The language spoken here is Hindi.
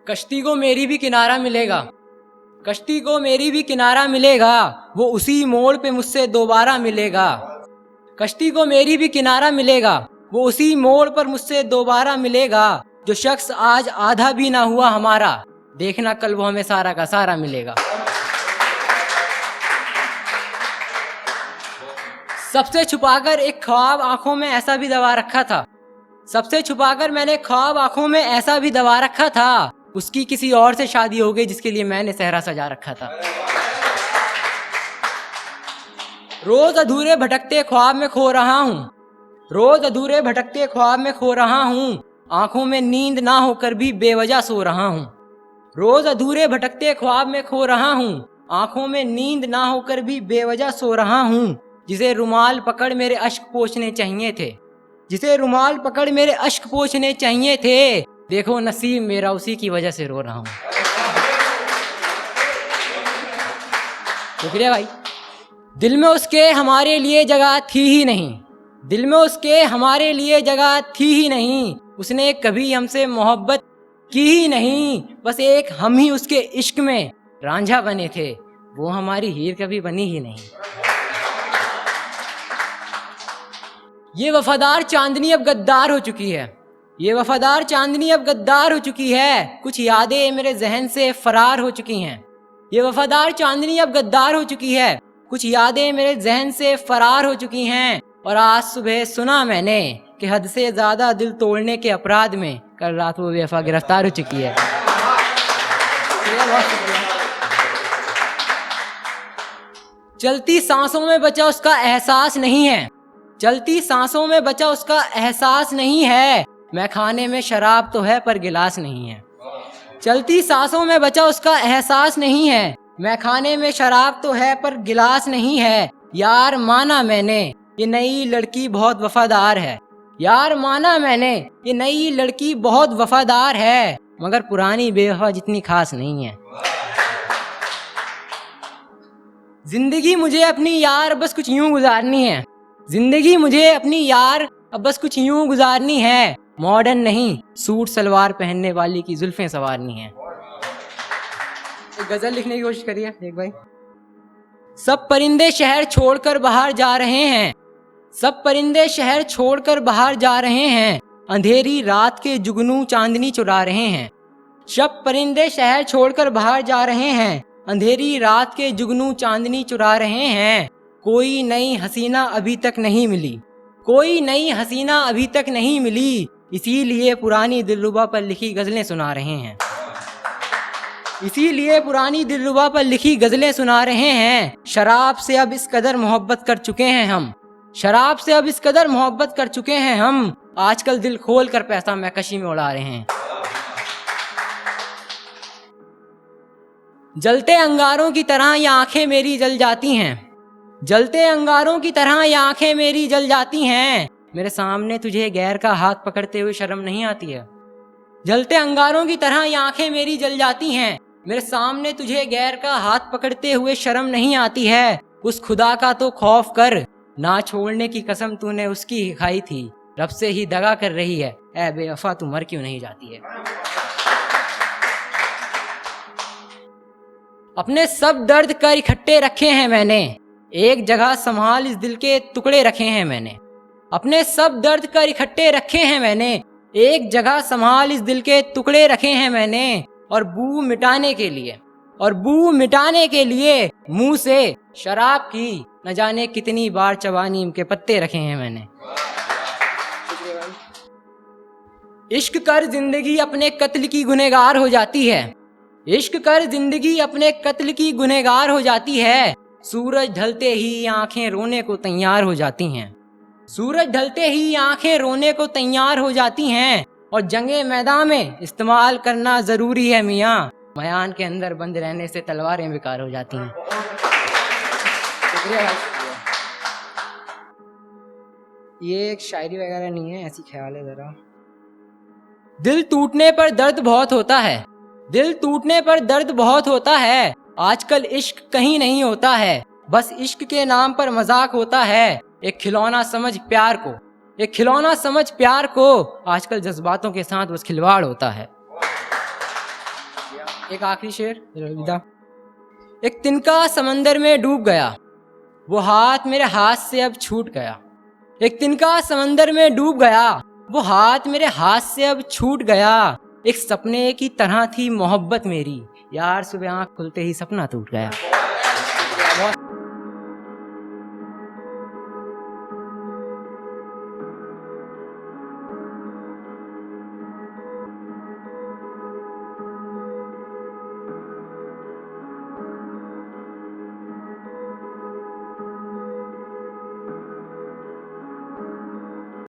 कश्ती को मेरी भी किनारा मिलेगा, कश्ती को मेरी भी किनारा मिलेगा, वो उसी मोड़ पे मुझसे दोबारा मिलेगा। कश्ती को मेरी भी किनारा मिलेगा, वो उसी मोड़ पर मुझसे दोबारा मिलेगा। जो शख्स आज आधा भी ना हुआ हमारा, देखना कल वो हमें सारा का सारा मिलेगा। सबसे छुपाकर एक ख्वाब आंखों में ऐसा भी दबा रखा था, सबसे छुपाकर मैंने ख्वाब आंखों में ऐसा भी दबा रखा था, उसकी किसी और से शादी हो गई जिसके लिए मैंने सहरा सजा रखा था। रोज अधूरे भटकते ख्वाब में खो रहा हूँ, रोज अधूरे भटकते ख्वाब में खो रहा हूँ, आंखों में नींद ना होकर भी बेवजह सो रहा हूँ। रोज अधूरे भटकते ख्वाब में खो रहा हूँ, आंखों में नींद ना होकर भी बेवजह सो रहा हूँ। जिसे रुमाल पकड़ मेरे अश्क पोंछने चाहिए थे, जिसे रुमाल पकड़ मेरे अश्क पोंछने चाहिए थे, देखो नसीब मेरा उसी की वजह से रो रहा हूँ। शुक्रिया भाई। दिल में उसके हमारे लिए जगह थी ही नहीं, दिल में उसके हमारे लिए जगह थी ही नहीं, उसने कभी हमसे मोहब्बत की ही नहीं, बस एक हम ही उसके इश्क में रांझा बने थे, वो हमारी हीर कभी बनी ही नहीं। ये वफादार चांदनी अब गद्दार हो चुकी है, ये वफादार चांदनी अब गद्दार हो चुकी है, कुछ यादें मेरे जहन से फरार हो चुकी हैं। ये वफादार चांदनी अब गद्दार हो चुकी है, कुछ यादें मेरे जहन से फरार हो चुकी हैं। और आज सुबह सुना मैंने कि हद से ज्यादा दिल तोड़ने के अपराध में कल रात वो बेवफा गिरफ्तार हो चुकी है। चलती सांसों में बचा उसका एहसास नहीं है, चलती सांसों में बचा उसका एहसास नहीं है, मैं खाने में शराब तो है पर गिलास नहीं है। चलती सांसों में बचा उसका एहसास नहीं है, मैं खाने में शराब तो है पर गिलास नहीं है। यार माना मैंने ये नई लड़की बहुत वफादार है, यार माना मैंने ये नई लड़की बहुत वफादार है, मगर पुरानी बेवफा जितनी खास नहीं है। जिंदगी मुझे अपनी यार बस कुछ यूं गुजारनी है, जिंदगी मुझे अपनी यार अब बस कुछ यूं गुजारनी है, मॉडर्न नहीं सूट सलवार पहनने वाली की जुल्फें संवारनी है। एक गजल लिखने की कोशिश करिए एक भाई। सब परिंदे शहर छोड़कर बाहर जा रहे हैं, सब परिंदे शहर छोड़कर बाहर जा रहे हैं, अंधेरी रात के जुगनू चांदनी चुरा रहे हैं। सब परिंदे शहर छोड़कर बाहर जा रहे हैं, अंधेरी रात के जुगनू चांदनी चुरा रहे हैं। कोई नई हसीना अभी तक नहीं मिली, कोई नई हसीना अभी तक नहीं मिली, इसीलिए पुरानी दिलरुबा पर लिखी गजलें सुना रहे हैं, इसीलिए पुरानी दिलरुबा पर लिखी गजलें सुना रहे हैं। शराब से अब इस कदर मोहब्बत कर चुके हैं हम, शराब से अब इस कदर मोहब्बत कर चुके हैं हम, आजकल दिल खोल कर पैसा महकशी में उड़ा रहे हैं। जलते अंगारों की तरह ये आंखें मेरी जल जाती हैं, जलते अंगारों की तरह ये आंखें मेरी जल जाती हैं, मेरे सामने तुझे गैर का हाथ पकड़ते हुए शर्म नहीं आती है। जलते अंगारों की तरह ये आंखें मेरी जल जाती हैं, मेरे सामने तुझे गैर का हाथ पकड़ते हुए शर्म नहीं आती है। उस खुदा का तो खौफ कर, ना छोड़ने की कसम तूने उसकी ही खाई थी, रब से ही दगा कर रही है, ऐ बेवफा तू मर क्यों नहीं जाती है। अपने सब दर्द कर इकट्ठे रखे हैं मैंने, एक जगह संभाल इस दिल के टुकड़े रखे हैं मैंने। अपने सब दर्द कर इकट्ठे रखे हैं मैंने, एक जगह संभाल इस दिल के टुकड़े रखे हैं मैंने। और बू मिटाने के लिए, और बू मिटाने के लिए मुंह से शराब की न जाने कितनी बार चबा नीम के पत्ते रखे हैं मैंने। इश्क कर जिंदगी अपने कत्ल की गुनहगार हो जाती है, इश्क कर जिंदगी अपने कत्ल की गुनहगार हो जाती है। सूरज ढलते ही आंखें रोने को तैयार हो जाती हैं, सूरज ढलते ही आंखें रोने को तैयार हो जाती हैं। और जंगे मैदान में इस्तेमाल करना जरूरी है मियाँ, मयान के अंदर बंद रहने से तलवारें बेकार हो जाती हैं। शुक्रिया भाई। ये एक शायरी वगैरह नहीं है, ऐसी ख्याल है जरा। दिल टूटने पर दर्द बहुत होता है, दिल टूटने पर दर्द बहुत होता है, आजकल इश्क कहीं नहीं होता है, बस इश्क के नाम पर मजाक होता है। एक खिलौना समझ प्यार को, एक खिलौना समझ प्यार को, आजकल जज्बातों के साथ बस खिलवाड़ होता है। एक आखिरी शेर, अलविदा। एक तिनका समंदर में डूब गया, वो हाथ मेरे हाथ से अब छूट गया। एक तिनका समंदर में डूब गया, वो हाथ मेरे हाथ से अब छूट गया। एक सपने की तरह थी मोहब्बत मेरी, यार सुबह आँख खुलते ही सपना टूट गया। बहुत